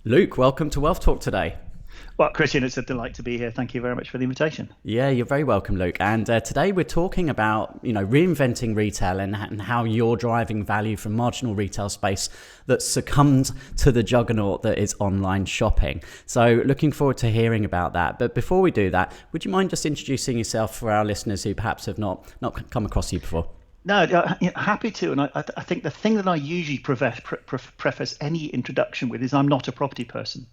Luke, welcome to Wealth Talk today. Well, Christian, it's a delight to be here. Thank you very much for the invitation. Yeah, you're very welcome, Luke. And today we're talking about, reinventing retail and how you're driving value from marginal retail space that succumbed to the juggernaut that is online shopping. So looking forward to hearing about that. But before we do that, would you mind just introducing yourself for our listeners who perhaps have not come across you before? No, happy to. And I think the thing that I usually preface any introduction with is I'm not a property person.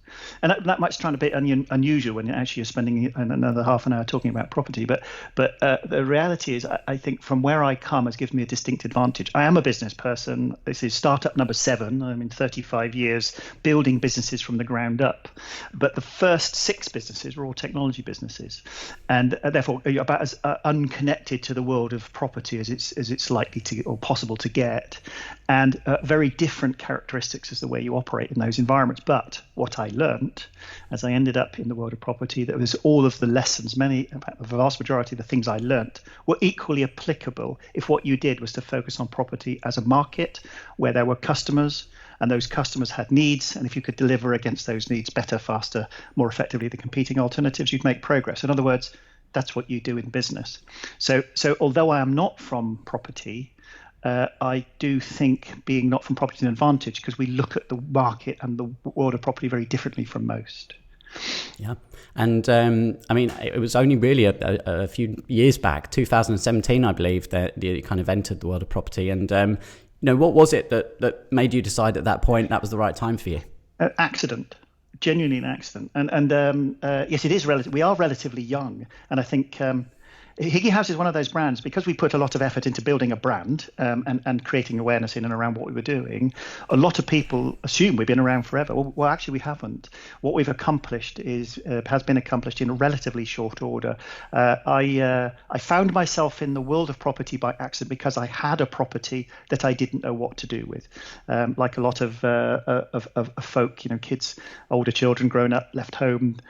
And that might sound a bit unusual when actually you're spending another half an hour talking about property. But the reality is, I think from where I come has given me a distinct advantage. I am a business person. This is startup number 7. I'm in 35 years building businesses from the ground up. But the first 6 businesses were all technology businesses. And therefore, you're about as unconnected to the world of property as it's likely to or possible to get, and very different characteristics as the way you operate in those environments. But what I learned as I ended up in the world of property, that was all of the lessons, in fact, the vast majority of the things I learned were equally applicable if what you did was to focus on property as a market where there were customers and those customers had needs, and if you could deliver against those needs better, faster, more effectively than competing alternatives, you'd make progress. In other words, that's what you do in business. So although I am not from property, I do think being not from property is an advantage because we look at the market and the world of property very differently from most. Yeah. And it was only really a few years back, 2017, I believe, that you kind of entered the world of property. And, what was it that made you decide at that point that was the right time for you? Accident. Genuinely an accident, and yes, it is relative. We are relatively young, and I think Higgy House is one of those brands, because we put a lot of effort into building a brand and creating awareness in and around what we were doing. A lot of people assume we've been around forever. Well, actually, we haven't. What we've accomplished has been accomplished in a relatively short order. I found myself in the world of property by accident because I had a property that I didn't know what to do with. Like a lot of folk, kids, older children, grown up, left home,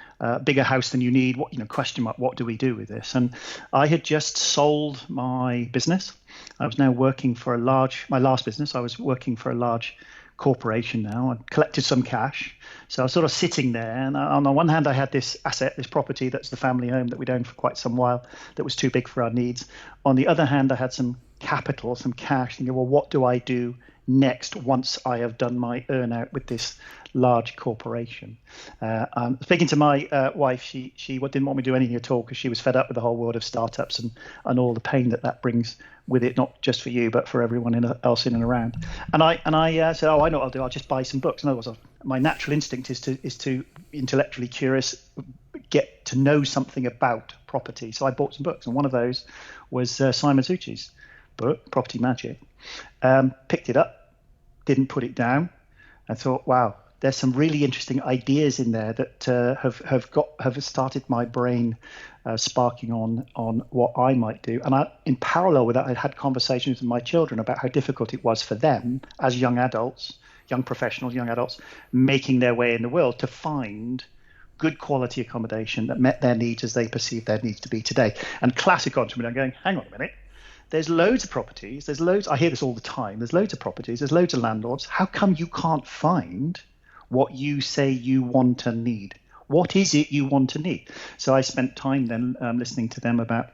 bigger house than you need. Question mark, what do we do with this? And I had just sold my business. I was now working for my last business. I was working for a large corporation now. I'd collected some cash. So I was sort of sitting there. And on the one hand, I had this asset, this property that's the family home that we'd owned for quite some while that was too big for our needs. On the other hand, I had some capital, some cash, thinking, well, what do I do next once I have done my earn out with this large corporation? Speaking to my wife, she didn't want me to do anything at all because she was fed up with the whole world of startups and all the pain that brings with it, not just for you but for everyone else in and around. And I said, I know what I'll do. I'll just buy some books. In other words, my natural instinct is to intellectually curious, get to know something about property. So I bought some books, and one of those was Simon Zucchi's book, Property Magic. Picked it up, didn't put it down. I thought, wow, there's some really interesting ideas in there that have started my brain sparking on what I might do. And in parallel with that, I had conversations with my children about how difficult it was for them as young adults, young professionals, young adults, making their way in the world to find good quality accommodation that met their needs as they perceive their needs to be today. And classic entrepreneur going, hang on a minute. There's loads of properties. I hear this all the time. There's loads of properties. There's loads of landlords. How come you can't find what you say you want and need? What is it you want to need? So I spent time then listening to them about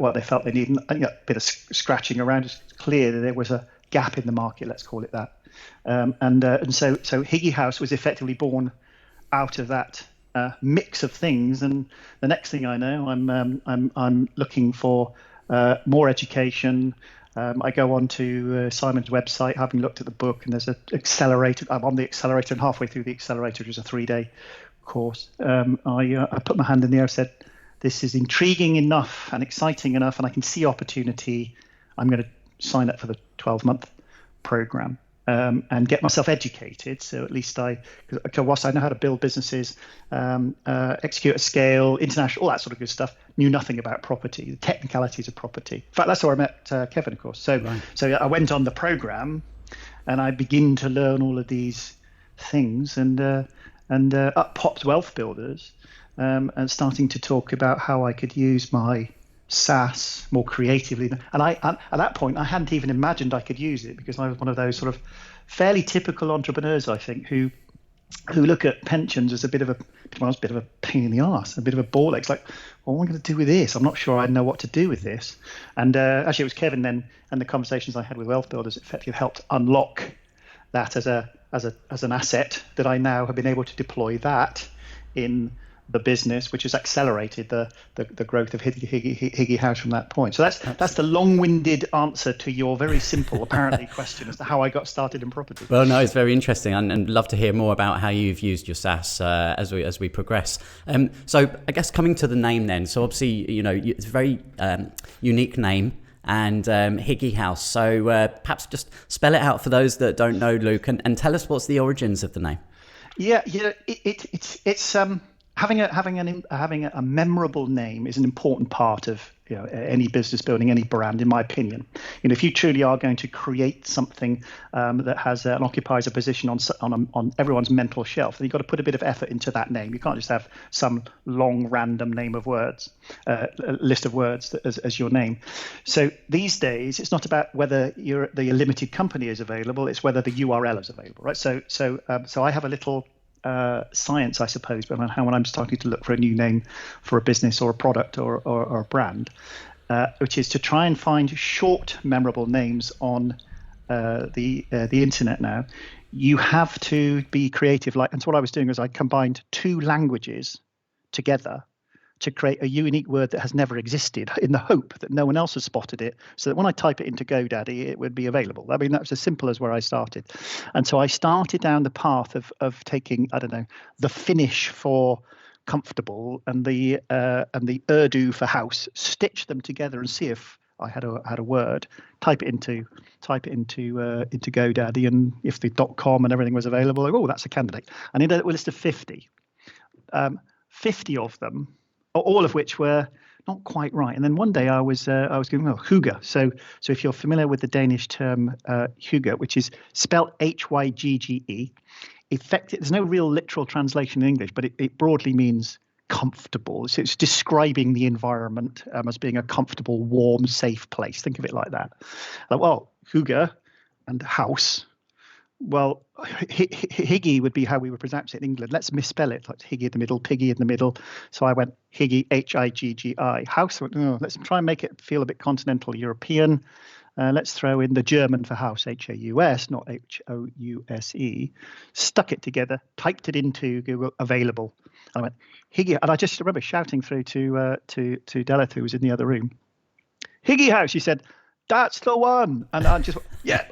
what they felt they needed. And, a bit of scratching around. It's clear that there was a gap in the market. Let's call it that. And so Higgy House was effectively born out of that mix of things. And the next thing I know, I'm looking for more education. I go on to Simon's website, having looked at the book, and there's an accelerator. I'm on the accelerator, and halfway through the accelerator, which is a 3-day course, I put my hand in the air and said, this is intriguing enough and exciting enough, and I can see opportunity. I'm going to sign up for the 12-month program and get myself educated. So at least whilst I know how to build businesses, execute at scale, international, all that sort of good stuff, knew nothing about property, the technicalities of property. In fact, that's where I met Kevin, of course. So I went on the program and I begin to learn all of these things, and up popped WealthBuilders, and starting to talk about how I could use my SaaS more creatively. And at that point, I hadn't even imagined I could use it, because I was one of those sort of fairly typical entrepreneurs, I think, who who look at pensions as a bit of a pain in the arse, a bit of a ball ache. It's like, what am I going to do with this? I'm not sure I know what to do with this. And actually, it was Kevin then, and the conversations I had with WealthBuilders effectively helped unlock that as an asset that I now have been able to deploy that in the business, which has accelerated the growth of Higgy House from that point. So that's the long-winded answer to your very simple, apparently, question as to how I got started in property. Well, no, it's very interesting, and love to hear more about how you've used your SaaS as we progress. So I guess coming to the name then. So obviously, it's a very unique name. And Higgy House. So perhaps just spell it out for those that don't know, Luke, and tell us what's the origins of the name. Yeah, it's having a memorable name is an important part of any business building, any brand, in my opinion. If you truly are going to create something that has and occupies a position on everyone's mental shelf, then you've got to put a bit of effort into that name. You can't just have some long random name of words, list of words as your name. So these days, it's not about whether the limited company is available; it's whether the URL is available, right? So I have a little science, I suppose, but how when I'm starting to look for a new name for a business or a product or a brand, which is to try and find short, memorable names on the internet now. You have to be creative. And so what I was doing was I combined two languages together to create a unique word that has never existed, in the hope that no one else has spotted it, so that when I type it into GoDaddy, it would be available. I mean, that was as simple as where I started. And so I started down the path of taking, I don't know, the Finnish for comfortable and the Urdu for house, stitch them together and see if I had a word, type it into GoDaddy, and if the .com and everything was available, that's a candidate. I need a list of 50. 50 of them, all of which were not quite right. And then one day I was going, hygge. So if you're familiar with the Danish term hygge, which is spelled Hygge, there's no real literal translation in English, but it broadly means comfortable. So it's describing the environment as being a comfortable, warm, safe place. Think of it like that. Hygge and house. Well, Higgy would be how we would pronounce it in England. Let's misspell it, like Higgy in the middle, Piggy in the middle. So I went Higgy, Higgi. House, let's try and make it feel a bit continental European. Let's throw in the German for house, Haus, not House. Stuck it together, typed it into Google, available. I went Higgy, and I just remember shouting through to Delith, who was in the other room. Higgy House, she said, that's the one. And I just,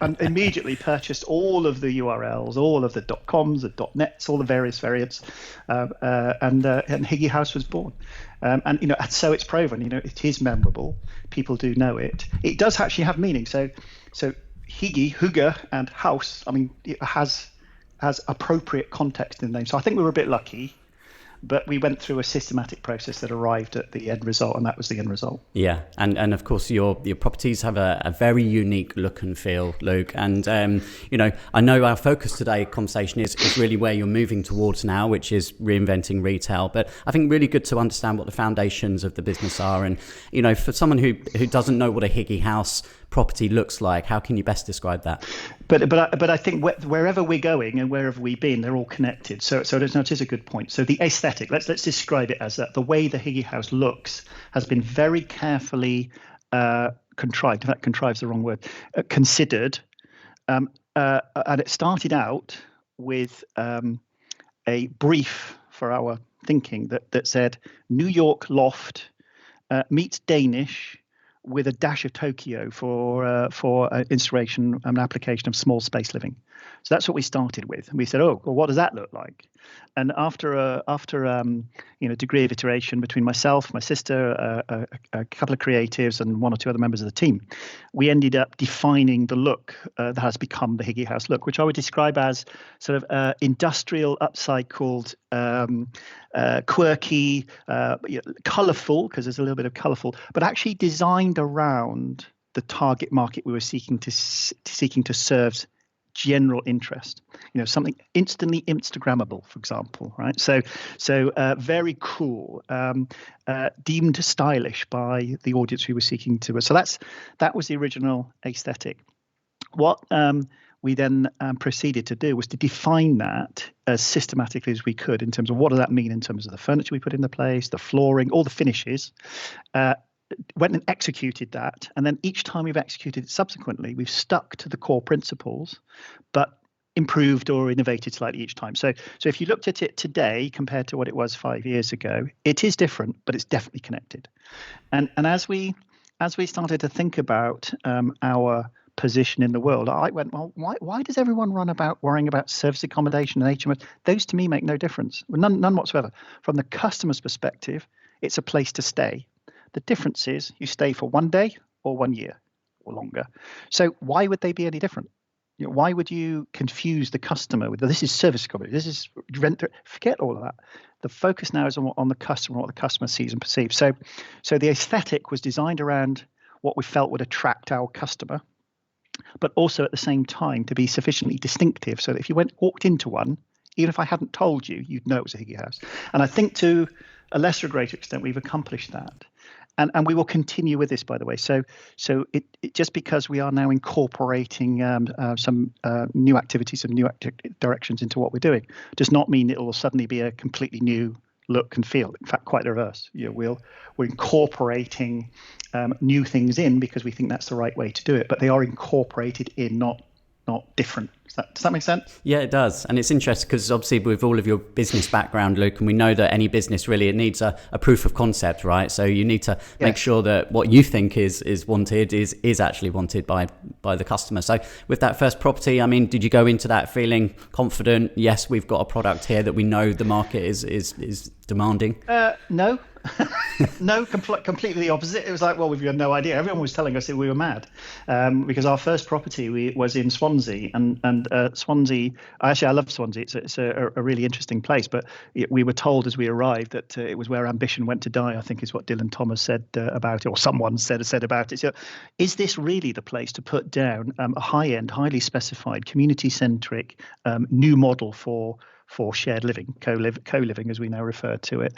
and immediately purchased all of the URLs, all of the .coms, the .nets, all the various variants. And Higgy House was born. And so it's proven, it is memorable. People do know it. It does actually have meaning. So hygge, and house, I mean, it has appropriate context in the name. So I think we were a bit lucky. But we went through a systematic process that arrived at the end result, and that was the end result. Yeah, and of course your properties have a very unique look and feel, Luke. And I know our focus today conversation is really where you're moving towards now, which is reinventing retail. But I think really good to understand what the foundations of the business are. And for someone who doesn't know what a Higgy House property looks like, how can you best describe that? But I think wherever we're going and wherever we've been, they're all connected. So it is a good point. So the aesthetic, let's describe it as that. The way the Higgy House looks has been very carefully contrived. In fact, contrive's the wrong word. Considered, and it started out with a brief for our thinking that said New York loft meets Danish, with a dash of Tokyo for installation and application of small space living. So that's what we started with. And we said, what does that look like? And after a degree of iteration between myself, my sister, a couple of creatives, and one or two other members of the team, we ended up defining the look that has become the Higgy House look, which I would describe as sort of industrial, upcycled, quirky, colourful, because there's a little bit of colourful, but actually designed around the target market we were seeking to serve's general interest. Something instantly Instagrammable, for example, right? So very cool, deemed stylish by the audience we were seeking to. So that was the original aesthetic. What we then proceeded to do was to define that as systematically as we could in terms of what does that mean in terms of the furniture we put in the place, the flooring, all the finishes. Went and executed that, and then each time we've executed it subsequently, we've stuck to the core principles, but improved or innovated slightly each time. So if you looked at it today compared to what it was 5 years ago, it is different, but it's definitely connected. And as we started to think about our position in the world, I went, well, why does everyone run about worrying about service accommodation and HMOs? Those to me make no difference, none whatsoever. From the customer's perspective, it's a place to stay. The difference is you stay for 1 day or 1 year or longer. So why would they be any different? Why would you confuse the customer with this is service accommodation, this is rent? Forget all of that. The focus now is on the customer, what the customer sees and perceives. So the aesthetic was designed around what we felt would attract our customer, but also at the same time to be sufficiently distinctive so that if you walked into one, even if I hadn't told you, you'd know it was a Higgy House. And I think to a lesser or greater extent, we've accomplished that. And we will continue with this, by the way. So it just because we are now incorporating some new activities and new directions into what we're doing, does not mean it will suddenly be a completely new look and feel. In fact, quite the reverse. We're incorporating new things in because we think that's the right way to do it. But they are incorporated in, not different. Does that make sense? Yeah, it does. And it's interesting because obviously with all of your business background, Luke, and we know that any business really, it needs a proof of concept, right? So you need to make sure that what you think is wanted is actually wanted by the customer. So with that first property, I mean, did you go into that feeling confident? Yes, we've got a product here that we know the market is demanding. No. No, completely the opposite. It was like, well, we've got no idea. Everyone was telling us that we were mad because our first property was in Swansea, and Swansea. Actually, I love Swansea. It's a really interesting place. But we were told as we arrived that it was where ambition went to die. I think is what Dylan Thomas said about it, or someone said about it. So, is this really the place to put down a high-end, highly specified, community-centric new model for shared living, co-living as we now refer to it?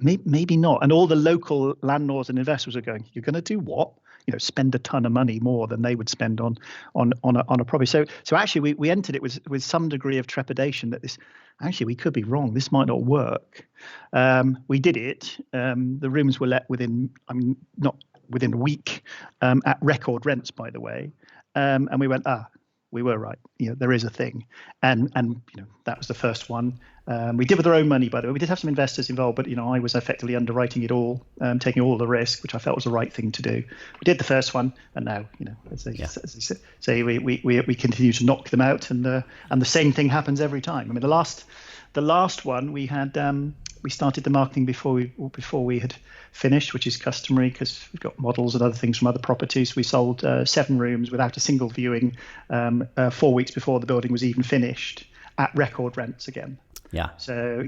Maybe not. And all the local landlords and investors are going, you're going to do what? Spend a ton of money more than they would spend on a property. So actually we entered it with some degree of trepidation that we could be wrong. This might not work. We did it. The rooms were let not within a week at record rents, by the way. And we went, we were right. There is a thing, and that was the first one. We did with our own money, by the way. We did have some investors involved, but I was effectively underwriting it all, taking all the risk, which I felt was the right thing to do. We did the first one, and now as they say, we continue to knock them out, and the same thing happens every time. I mean, the last one we had. We started the marketing before we had finished, which is customary because we've got models and other things from other properties. We sold 7 rooms without a single viewing 4 weeks before the building was even finished at record rents again. Yeah. So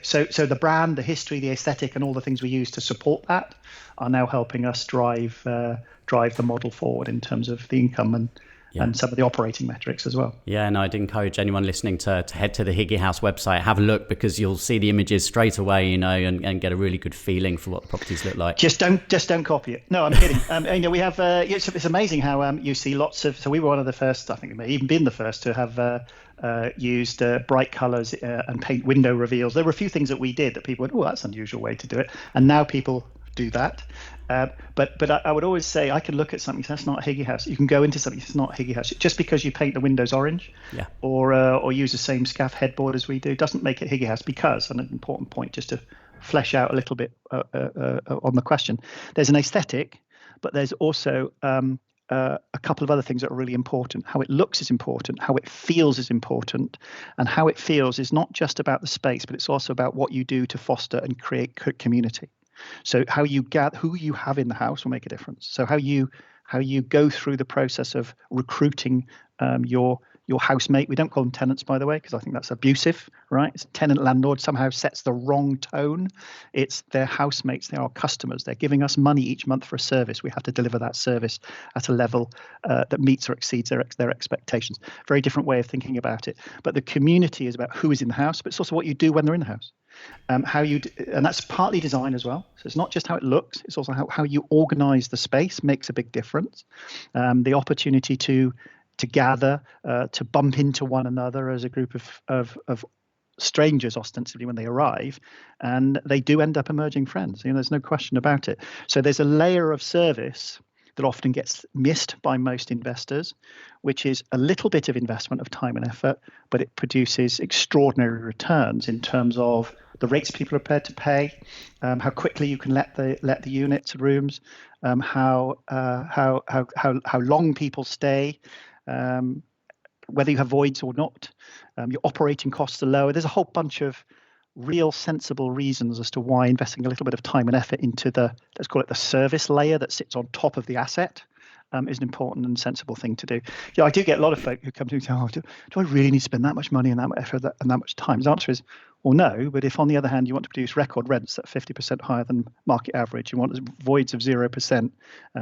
so the brand, the history, the aesthetic, and all the things we use to support that are now helping us drive the model forward in terms of the income and some of the operating metrics as well. Yeah, and I'd encourage anyone listening to head to the Higgy House website, have a look, because you'll see the images straight away, and get a really good feeling for what the properties look like. Just don't copy it. No, I'm kidding. We have. It's amazing how you see lots of. So we were one of the first. I think we may even been the first to have used bright colours and paint window reveals. There were a few things that we did that people went, oh, that's an unusual way to do it, and now people do that. But I would always say I can look at something that's not Higgy House. You can go into something that's not Higgy House just because you paint the windows orange, or use the same scaff headboard as we do doesn't make it Higgy House. Because, and an important point just to flesh out a little bit on the question, there's an aesthetic, but there's also a couple of other things that are really important. How it looks is important, how it feels is important, and how it feels is not just about the space, but it's also about what you do to foster and create community. So how you gather, who you have in the house will make a difference. So how you go through the process of recruiting your housemate. We don't call them tenants, by the way, because I think that's abusive, right? It's tenant landlord somehow sets the wrong tone. It's their housemates, they're our customers. They're giving us money each month for a service. We have to deliver that service at a level that meets or exceeds their expectations. Very different way of thinking about it. But the community is about who is in the house, but it's also what you do when they're in the house. And that's partly design as well. So it's not just how it looks, it's also how you organize the space makes a big difference. The opportunity to to gather, to bump into one another as a group of strangers ostensibly when they arrive, and they do end up emerging friends. There's no question about it. So there's a layer of service that often gets missed by most investors, which is a little bit of investment of time and effort, but it produces extraordinary returns in terms of the rates people are prepared to pay, how quickly you can let the units, rooms, how long people stay, whether you have voids or not, your operating costs are lower. There's a whole bunch of real sensible reasons as to why investing a little bit of time and effort into let's call it the service layer that sits on top of the asset, is an important and sensible thing to do. I do get a lot of folk who come to me and say, do I really need to spend that much money and that much effort and that much time? The answer is, well, no. But if on the other hand, you want to produce record rents at 50% higher than market average, you want voids of 0%,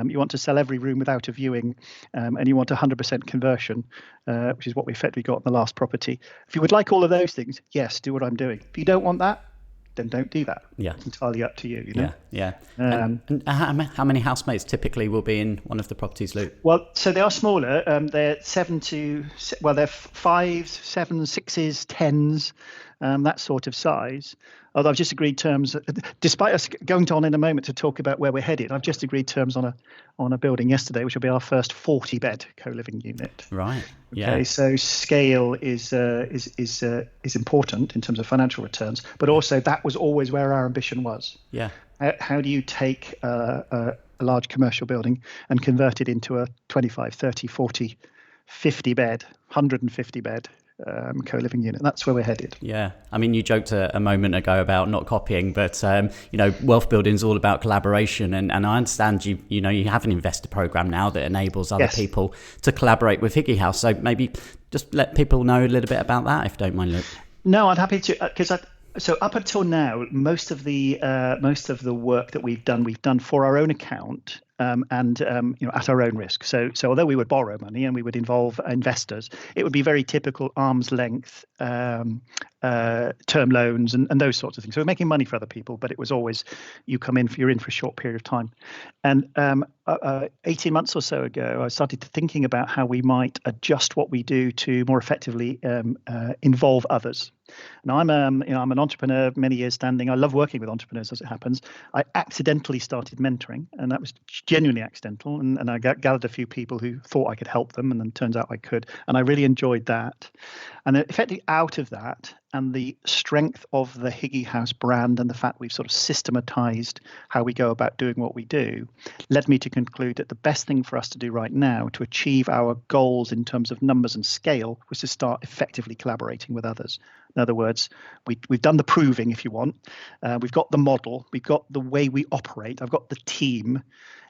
you want to sell every room without a viewing, and you want 100% conversion, which is what we effectively got in the last property. If you would like all of those things, yes, do what I'm doing. If you don't want that, then don't do that. Yeah. It's entirely up to you. Yeah. And how many housemates typically will be in one of the properties, Luke? Well, so they are smaller. They're 5, 7, 6s, 10s, that sort of size. Although I've just agreed terms, despite us going on in a moment to talk about where we're headed, I've just agreed terms on a building yesterday, which will be our first 40-bed co-living unit. Right. Yeah. Okay. So scale is important in terms of financial returns, but also that was always where our ambition was. Yeah. How do you take a large commercial building and convert it into a 25, 30, 40, 50-bed, 150-bed co-living unit? That's where we're headed. Yeah. I mean, you joked a moment ago about not copying, but wealth building is all about collaboration, and I understand you have an investor program now that enables other people to collaborate with Higgy House. So maybe just let people know a little bit about that, if you don't mind, Luke. No, I'd happy to, because so up until now, most of the work that we've done for our own account, and at our own risk. So although we would borrow money and we would involve investors, it would be very typical arm's length term loans and those sorts of things. So we're making money for other people, but it was always you're in for a short period of time. And 18 months or so ago, I started thinking about how we might adjust what we do to more effectively involve others. Now I'm an entrepreneur, many years standing. I love working with entrepreneurs, as it happens. I accidentally started mentoring, and that was genuinely accidental. And I gathered a few people who thought I could help them, and then turns out I could. And I really enjoyed that. And then effectively out of that, and the strength of the Higgy House brand and the fact we've sort of systematized how we go about doing what we do, led me to conclude that the best thing for us to do right now to achieve our goals in terms of numbers and scale was to start effectively collaborating with others. In other words, we've done the proving, if you want. We've got the model. We've got the way we operate. I've got the team.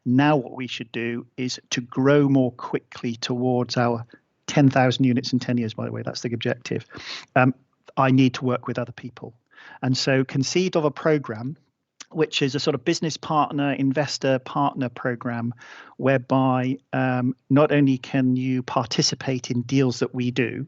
Now what we should do is to grow more quickly towards our 10,000 units in 10 years, by the way. That's the objective. I need to work with other people. And so conceived of a program, which is a sort of business partner, investor partner program, whereby not only can you participate in deals that we do,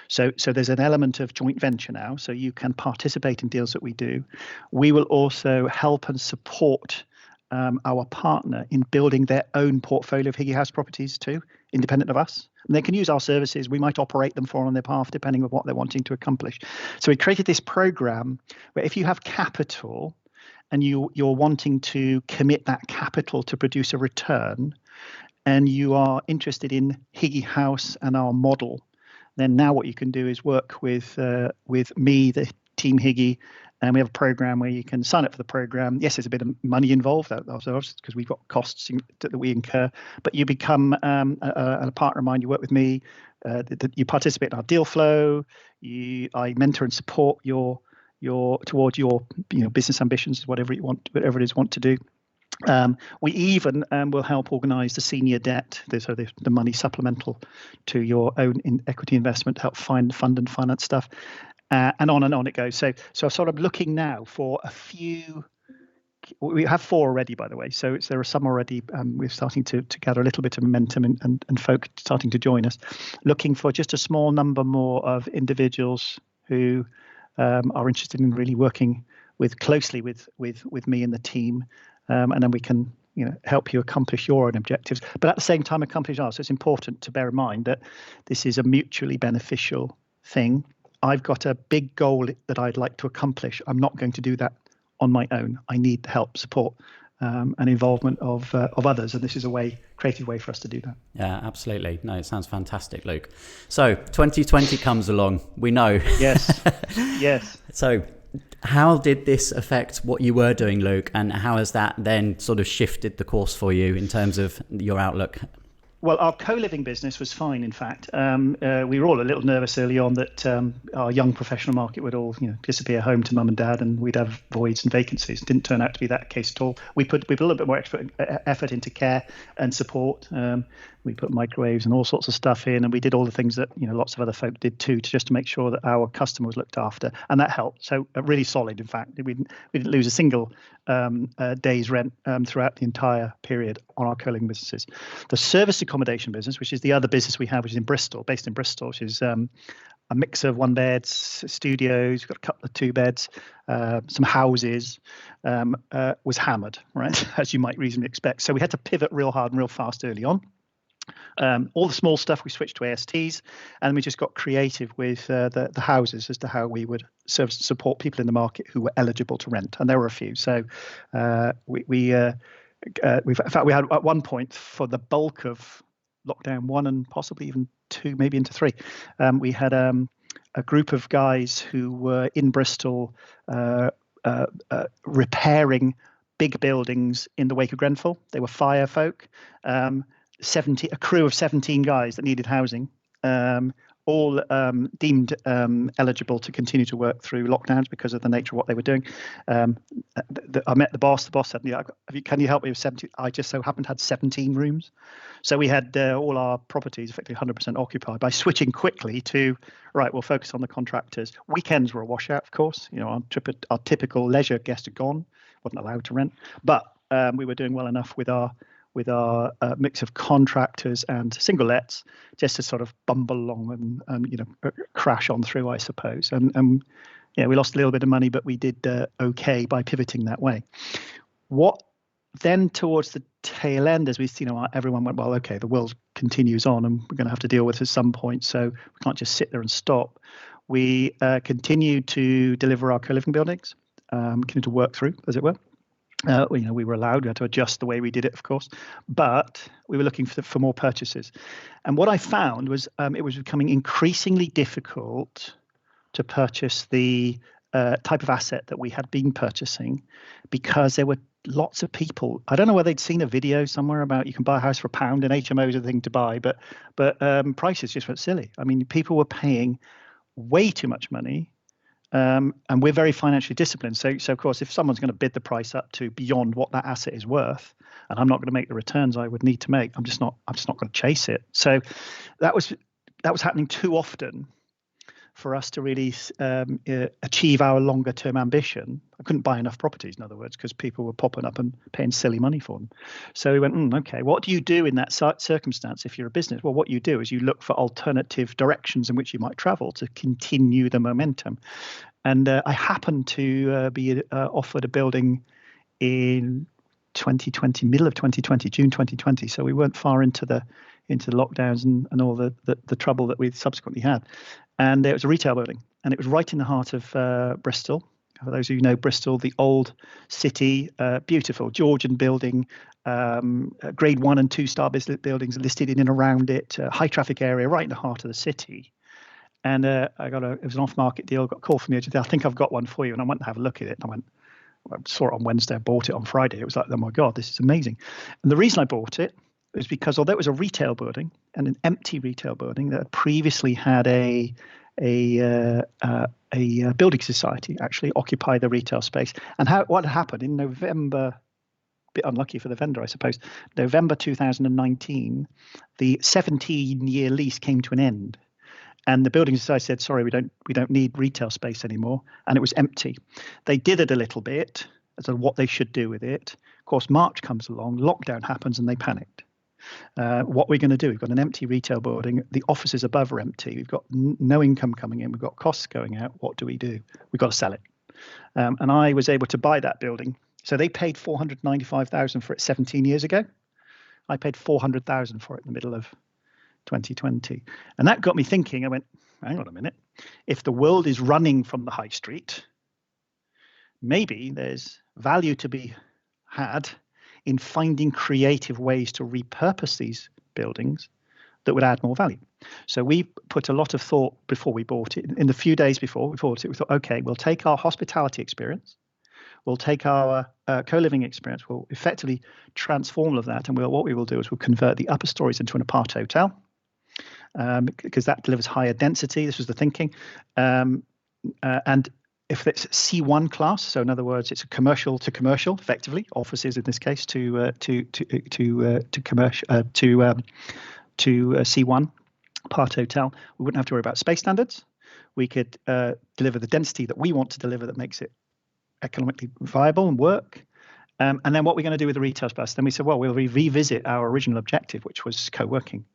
so there's an element of joint venture now, so you can participate in deals that we do. We will also help and support our partner in building their own portfolio of Higgy House properties too, independent of us. And they can use our services. We might operate them on their behalf, depending on what they're wanting to accomplish. So we created this program where if you have capital and you're wanting to commit that capital to produce a return, and you are interested in Higgy House and our model, then now what you can do is work with me, the team Higgy, and we have a program where you can sign up for the program. Yes, there's a bit of money involved ourselves because we've got costs that we incur, but you become a partner of mine. You work with me. You participate in our deal flow. I mentor and support towards your business ambitions, whatever it is want to do. We even will help organise the senior debt, the money supplemental to your own equity investment, help fund and finance stuff. And on it goes. So I'm sort of looking now for a few. We have 4 already, by the way. So there are some already. We're starting to gather a little bit of momentum and folk starting to join us. Looking for just a small number more of individuals who are interested in really working closely with me and the team, and then we can help you accomplish your own objectives, but at the same time accomplish ours. So it's important to bear in mind that this is a mutually beneficial thing. I've got a big goal that I'd like to accomplish. I'm not going to do that on my own. I need help, support, and involvement of others, and this is a creative way for us to do that. Yeah, absolutely. No, it sounds fantastic, Luke. So 2020 comes along. We know. Yes. Yes. So how did this affect what you were doing, Luke, and how has that then sort of shifted the course for you in terms of your outlook? Well, our co-living business was fine, in fact. We were all a little nervous early on that our young professional market would all disappear home to mum and dad, and we'd have voids and vacancies. It didn't turn out to be that case at all. We put a little bit more effort into care and support. We put microwaves and all sorts of stuff in, and we did all the things that lots of other folk did too, just to make sure that our customer was looked after, and that helped. So really solid, in fact. We didn't lose a single day's rent throughout the entire period on our co-living businesses. The service accommodation business, which is the other business we have, which is based in Bristol, which is a mix of 1-beds, studios, we've got a couple of 2-beds, some houses, was hammered, right, as you might reasonably expect. So we had to pivot real hard and real fast early on. All the small stuff we switched to ASTs, and we just got creative with the houses as to how we would support people in the market who were eligible to rent, and there were a few. So we in fact we had at one point, for the bulk of lockdown 1 and possibly even 2, maybe into 3, we had a group of guys who were in Bristol repairing big buildings in the wake of Grenfell. They were fire folk. A crew of 17 guys that needed housing, all deemed eligible to continue to work through lockdowns because of the nature of what they were doing. I met the boss. The boss said, can you help me with 17? I just so happened to have 17 rooms. So we had all our properties effectively 100% occupied by switching quickly to, right, we'll focus on the contractors. Weekends were a washout, of course. Our typical leisure guests had gone, wasn't allowed to rent. But we were doing well enough with our mix of contractors and single lets, just to sort of bumble along and crash on through, I suppose. And we lost a little bit of money, but we did okay by pivoting that way. What then towards the tail end, as we everyone went, well, okay, the world continues on, and we're going to have to deal with it at some point, so we can't just sit there and stop. We continued to deliver our co-living buildings, continued to work through, as it were. We were allowed. We had to adjust the way we did it, of course, but we were looking for more purchases. And what I found was it was becoming increasingly difficult to purchase the type of asset that we had been purchasing, because there were lots of people. I don't know whether they'd seen a video somewhere about you can buy a house for £1 and HMOs are the thing to buy, but prices just went silly. I mean, people were paying way too much money. And we're very financially disciplined. So of course, if someone's going to bid the price up to beyond what that asset is worth, and I'm not going to make the returns I would need to make, I'm just not going to chase it. So that was happening too often for us to really achieve our longer term ambition. I couldn't buy enough properties, in other words, because people were popping up and paying silly money for them. So we went, okay, what do you do in that circumstance if you're a business? Well, what you do is you look for alternative directions in which you might travel to continue the momentum. And I happened to be offered a building in 2020, middle of 2020, June 2020. So we weren't far into the lockdowns and all the trouble that we subsequently had. And it was a retail building, and it was right in the heart of Bristol. For those of you who know Bristol, the old city, beautiful Georgian building, grade 1 and 2 star buildings listed in and around it, high traffic area, right in the heart of the city. And it was an off-market deal. Got a call from the agent. I think I've got one for you. And I went to have a look at it. And I saw it on Wednesday. I bought it on Friday. It was like, oh my God, this is amazing. And the reason I bought it was because although it was a retail building and an empty retail building that had previously had a building society actually occupy the retail space. And what had happened in November, a bit unlucky for the vendor, I suppose, November 2019, the 17-year lease came to an end. And the building society said, sorry, we don't need retail space anymore. And it was empty. They dithered a little bit as to what they should do with it. Of course, March comes along, lockdown happens, and they panicked. What we're going to do, we've got an empty retail building. The offices above are empty. We've got no income coming in. We've got costs going out. What do? We've got to sell it. And I was able to buy that building So they paid 495,000 for it 17 years ago. I paid 400,000 for it in the middle of 2020. And that got me thinking. I went, hang on a minute. If the world is running from the high street, maybe there's value to be had in finding creative ways to repurpose these buildings that would add more value. So we put a lot of thought before we bought it. In the few days before we bought it, we thought, okay, we'll take our hospitality experience, we'll take our co-living experience, we'll effectively transform all of that, and what we will do is we'll convert the upper stories into an apart hotel, because that delivers higher density. This was the thinking. And if it's C1 class, so in other words, it's a commercial to commercial, effectively, offices in this case to commercial to C1 apart hotel, we wouldn't have to worry about space standards. We could deliver the density that we want to deliver that makes it economically viable and work. And then what we're going to do with the retail space? Then we said, well, we'll revisit our original objective, which was co-working.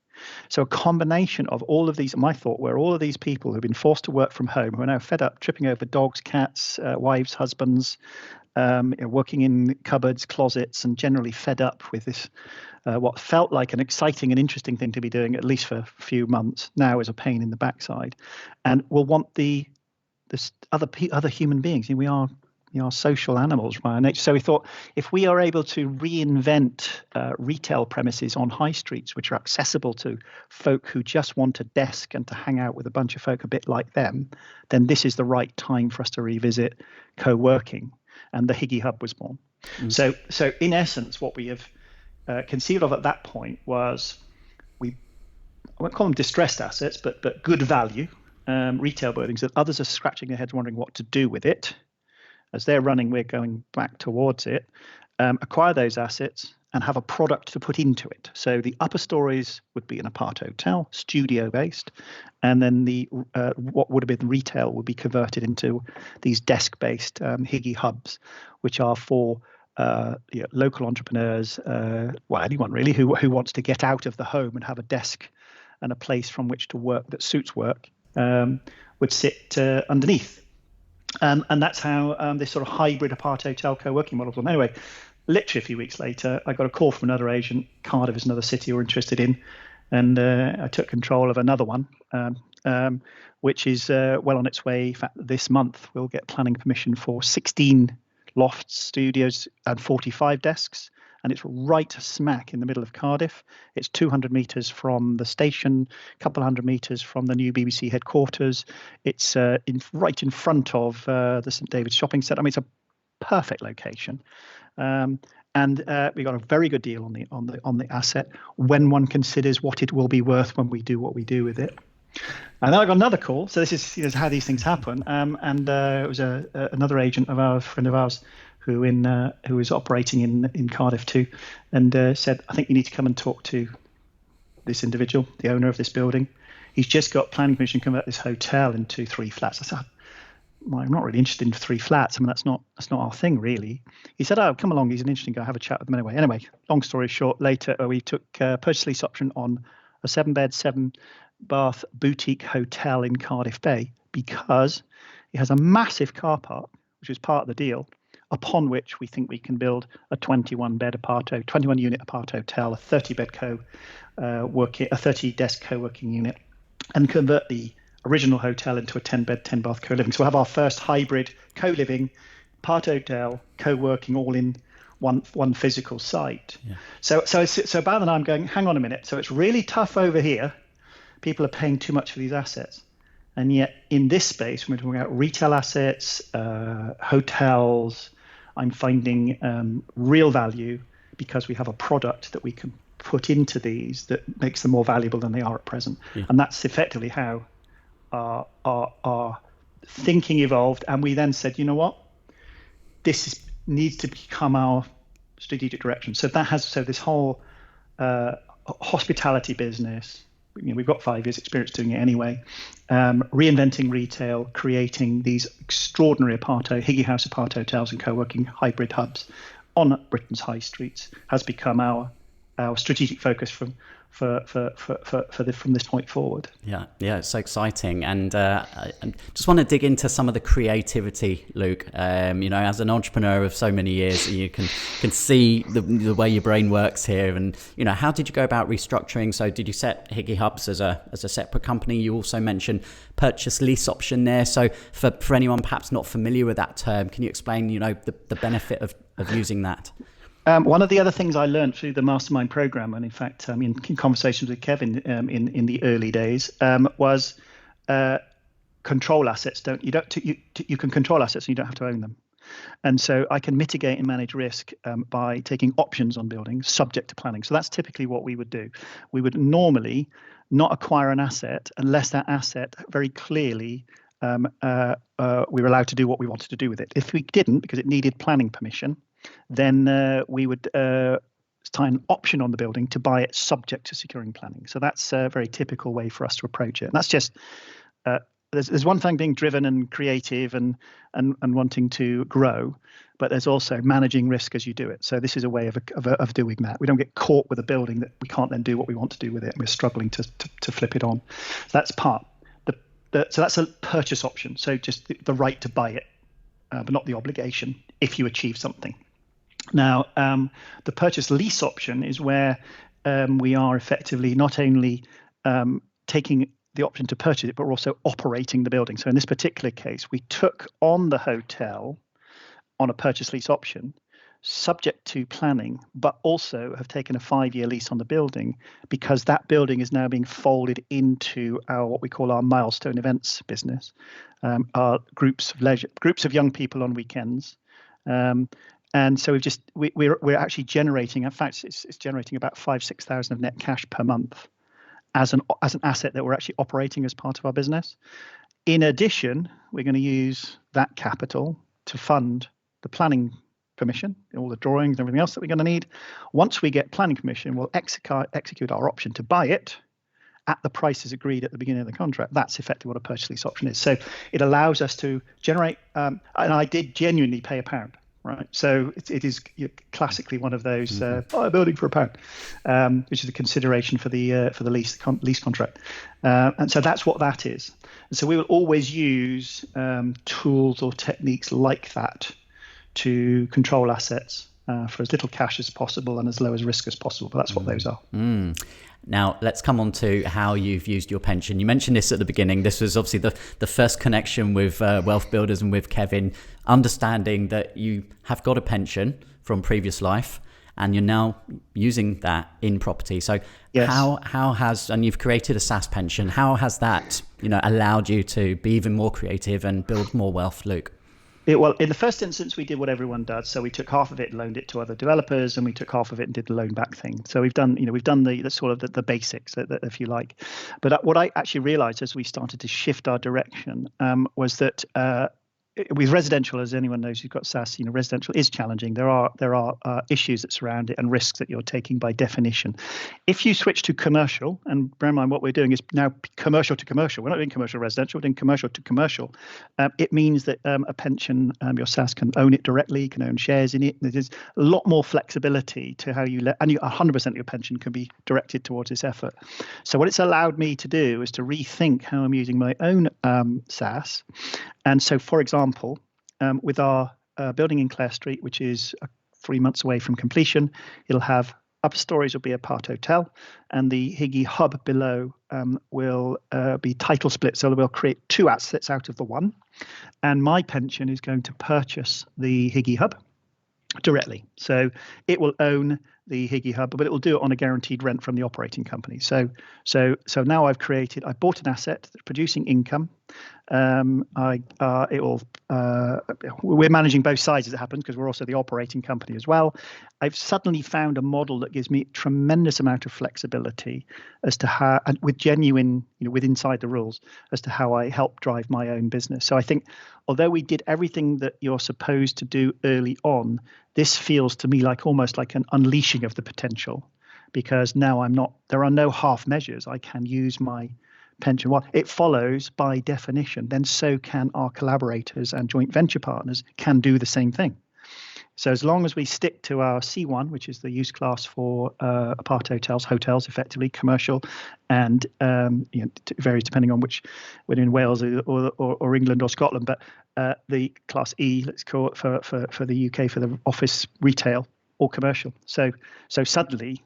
So a combination of all of these, my thought were all of these people who've been forced to work from home, who are now fed up, tripping over dogs, cats, wives, husbands, working in cupboards, closets, and generally fed up with this, what felt like an exciting and interesting thing to be doing, at least for a few months, now is a pain in the backside, and will want the other human beings. We are social animals by our nature. So we thought, if we are able to reinvent retail premises on high streets, which are accessible to folk who just want a desk and to hang out with a bunch of folk a bit like them, then this is the right time for us to revisit co-working. And the Higgy Hub was born. So in essence, what we have conceived of at that point was, I won't call them distressed assets, but good value retail buildings that others are scratching their heads wondering what to do with it. As they're running, we're going back towards it, acquire those assets and have a product to put into it. So the upper stories would be an apart hotel, studio based, and then the what would have been retail would be converted into these desk based Higgy hubs, which are for local entrepreneurs, anyone really who wants to get out of the home and have a desk and a place from which to work that suits work, would sit underneath. And that's how this sort of hybrid apart hotel co-working model was. Anyway, literally a few weeks later, I got a call from another agent. Cardiff is another city we're interested in. And I took control of another one, which is well on its way. In fact, this month, we'll get planning permission for 16 lofts, studios, and 45 desks. And it's right smack in the middle of Cardiff. It's 200 metres from the station, a couple hundred metres from the new BBC headquarters. It's right in front of the St David's shopping centre. I mean, it's a perfect location, and we got a very good deal on the asset when one considers what it will be worth when we do what we do with it. And then I got another call. So this is how these things happen. And it was another agent of ours, friend of ours, who was operating in Cardiff too, and said, I think you need to come and talk to this individual, the owner of this building. He's just got planning permission to convert this hotel into 3 flats. I said, well, I'm not really interested in 3 flats. I mean, that's not our thing, really. He said, oh, come along. He's an interesting guy. Have a chat with him anyway. Anyway, long story short, later we took purchase lease option on a 7-bed, 7-bath boutique hotel in Cardiff Bay, because it has a massive car park, which is part of the deal, upon which we think we can build a 21-unit apart hotel, a 30-bed a 30-desk co-working unit, and convert the original hotel into a 10-bed, 10-bath co-living. So we'll have our first hybrid co-living, apart hotel, co-working, all in one physical site. Yeah. So Bal and I'm going, hang on a minute. So it's really tough over here. People are paying too much for these assets. And yet in this space, when we're talking about retail assets, hotels, I'm finding real value because we have a product that we can put into these that makes them more valuable than they are at present. Yeah. And that's effectively how our thinking evolved. And we then said, you know what, needs to become our strategic direction. So this whole hospitality business, we've got 5 years experience doing it anyway. Reinventing retail, creating these extraordinary Higgy House apart hotels and co-working hybrid hubs on Britain's high streets has become our strategic focus from this point forward. Yeah, it's so exciting, and I just want to dig into some of the creativity, Luke. As an entrepreneur of so many years, you can see the way your brain works here. And how did you go about restructuring? So, did you set Higgy Hubs as a separate company? You also mentioned purchase lease option there. So, for anyone perhaps not familiar with that term, can you explain the benefit of using that? One of the other things I learned through the mastermind program, and in fact, in conversations with Kevin in the early days, was control assets. You can control assets, and you don't have to own them. And so I can mitigate and manage risk by taking options on buildings subject to planning. So that's typically what we would do. We would normally not acquire an asset unless that asset very clearly we were allowed to do what we wanted to do with it. If we didn't, because it needed planning permission, then we would sign an option on the building to buy it subject to securing planning. So that's a very typical way for us to approach it. And that's just there's one thing being driven and creative and wanting to grow, but there's also managing risk as you do it. So this is a way of doing that. We don't get caught with a building that we can't then do what we want to do with it, and we're struggling to flip it on. So that's part. So that's a purchase option. So just the right to buy it, but not the obligation if you achieve something. Now, the purchase lease option is where we are effectively not only taking the option to purchase it, but we're also operating the building. So in this particular case, we took on the hotel on a purchase lease option, subject to planning, but also have taken a 5-year lease on the building because that building is now being folded into what we call our milestone events business, our groups of young people on weekends. And so we're actually generating, in fact, it's generating about 5,000-6,000 of net cash per month as an asset that we're actually operating as part of our business. In addition, we're going to use that capital to fund the planning permission, all the drawings and everything else that we're going to need. Once we get planning permission, we'll execute our option to buy it at the prices agreed at the beginning of the contract. That's effectively what a purchase lease option is. So it allows us to generate, and I did genuinely pay £1. Right, so it is classically one of those buy a building for £1, which is a consideration for the lease contract, and so that's what that is. And so we will always use tools or techniques like that to control assets for as little cash as possible and as low as risk as possible. But that's what those are. Now, let's come on to how you've used your pension. You mentioned this at the beginning. This was obviously the first connection with WealthBuilders and with Kevin, understanding that you have got a pension from previous life and you're now using that in property. So yes. How has, and you've created a SSAS pension, how has that allowed you to be even more creative and build more wealth, Luke? Well, in the first instance, we did what everyone does. So we took half of it and loaned it to other developers, and we took half of it and did the loan back thing. So we've done the sort of the basics, if you like. But what I actually realized as we started to shift our direction was that with residential, as anyone knows who's got SSAS, residential is challenging. There are issues that surround it and risks that you're taking by definition. If you switch to commercial, and bear in mind what we're doing is now commercial to commercial. We're not doing commercial residential, we're doing commercial to commercial. It means that a pension, your SSAS can own it directly, can own shares in it. There's a lot more flexibility to how and 100% of your pension can be directed towards this effort. So what it's allowed me to do is to rethink how I'm using my own SSAS. And so, for example, with our building in Clare Street, which is 3 months away from completion, it'll have upper stories will be aparthotel, and the Higgy Hub below will be title split. So we'll create 2 assets out of the one. And my pension is going to purchase the Higgy Hub directly. So it will own the Higgy Hub, but it will do it on a guaranteed rent from the operating company. So now I bought an asset that's producing income. We're managing both sides as it happens because we're also the operating company as well. I've suddenly found a model that gives me a tremendous amount of flexibility as to how, and with genuine, with inside the rules, as to how I help drive my own business. So I think although we did everything that you're supposed to do early on, this feels to me like almost like an unleashing of the potential, because now there are no half measures. I can use my pension. Well, it follows by definition, then so can our collaborators and joint venture partners can do the same thing. So as long as we stick to our C1, which is the use class for hotels, effectively commercial, and it varies depending on whether in Wales or England or Scotland, but the class E, let's call it for the UK, for the office retail or commercial. So suddenly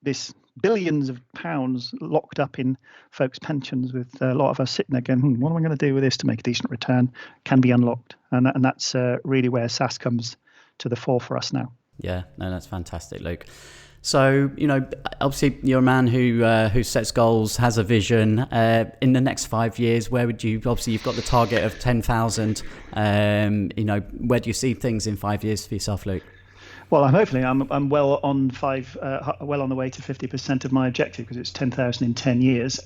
this billions of pounds locked up in folks' pensions, with a lot of us sitting there going, what am I going to do with this to make a decent return, can be unlocked. And that's really where SaaS comes to the fore for us now. Yeah, no, that's fantastic, Luke. So, obviously you're a man who sets goals, has a vision. In the next 5 years, where would you, obviously you've got the target of 10,000, where do you see things in 5 years for yourself, Luke? Well, I'm well on the way to 50% of my objective, because it's 10,000 in 10 years.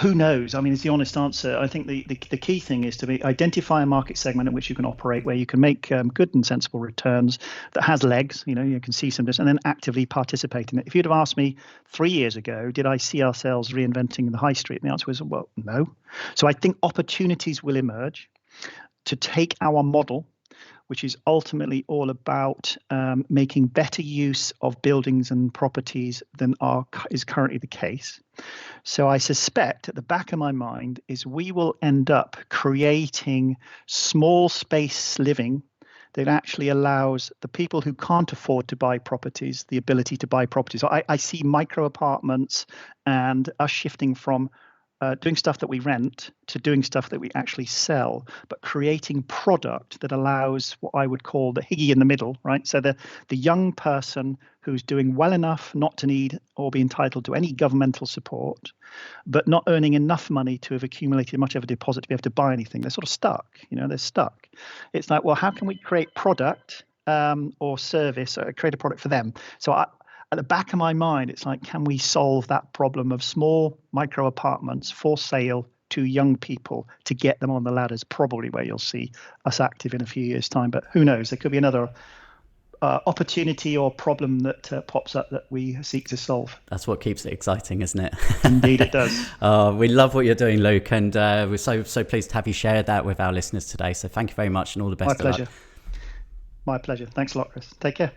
Who knows? I mean, it's the honest answer. I think the key thing is to identify a market segment in which you can operate, where you can make good and sensible returns, that has legs. You can see some, and then actively participate in it. If you'd have asked me 3 years ago, did I see ourselves reinventing the high street? And the answer was, well, no. So I think opportunities will emerge to take our model, which is ultimately all about making better use of buildings and properties than is currently the case. So I suspect at the back of my mind is we will end up creating small space living that actually allows the people who can't afford to buy properties the ability to buy properties. So I see micro apartments and us shifting from doing stuff that we rent to doing stuff that we actually sell, but creating product that allows what I would call the Higgy in the middle, right? So the young person who's doing well enough not to need or be entitled to any governmental support, but not earning enough money to have accumulated much of a deposit to be able to buy anything. They're sort of stuck, they're stuck. It's like, well, how can we create product or service, or create a product for them? So at the back of my mind, it's like, can we solve that problem of small micro apartments for sale to young people to get them on the ladder? Is probably where you'll see us active in a few years' time. But who knows? There could be another opportunity or problem that pops up that we seek to solve. That's what keeps it exciting, isn't it? Indeed, it does. We love what you're doing, Luke, and we're so pleased to have you share that with our listeners today. So thank you very much, and all the best. My pleasure. My pleasure. Thanks a lot, Chris. Take care.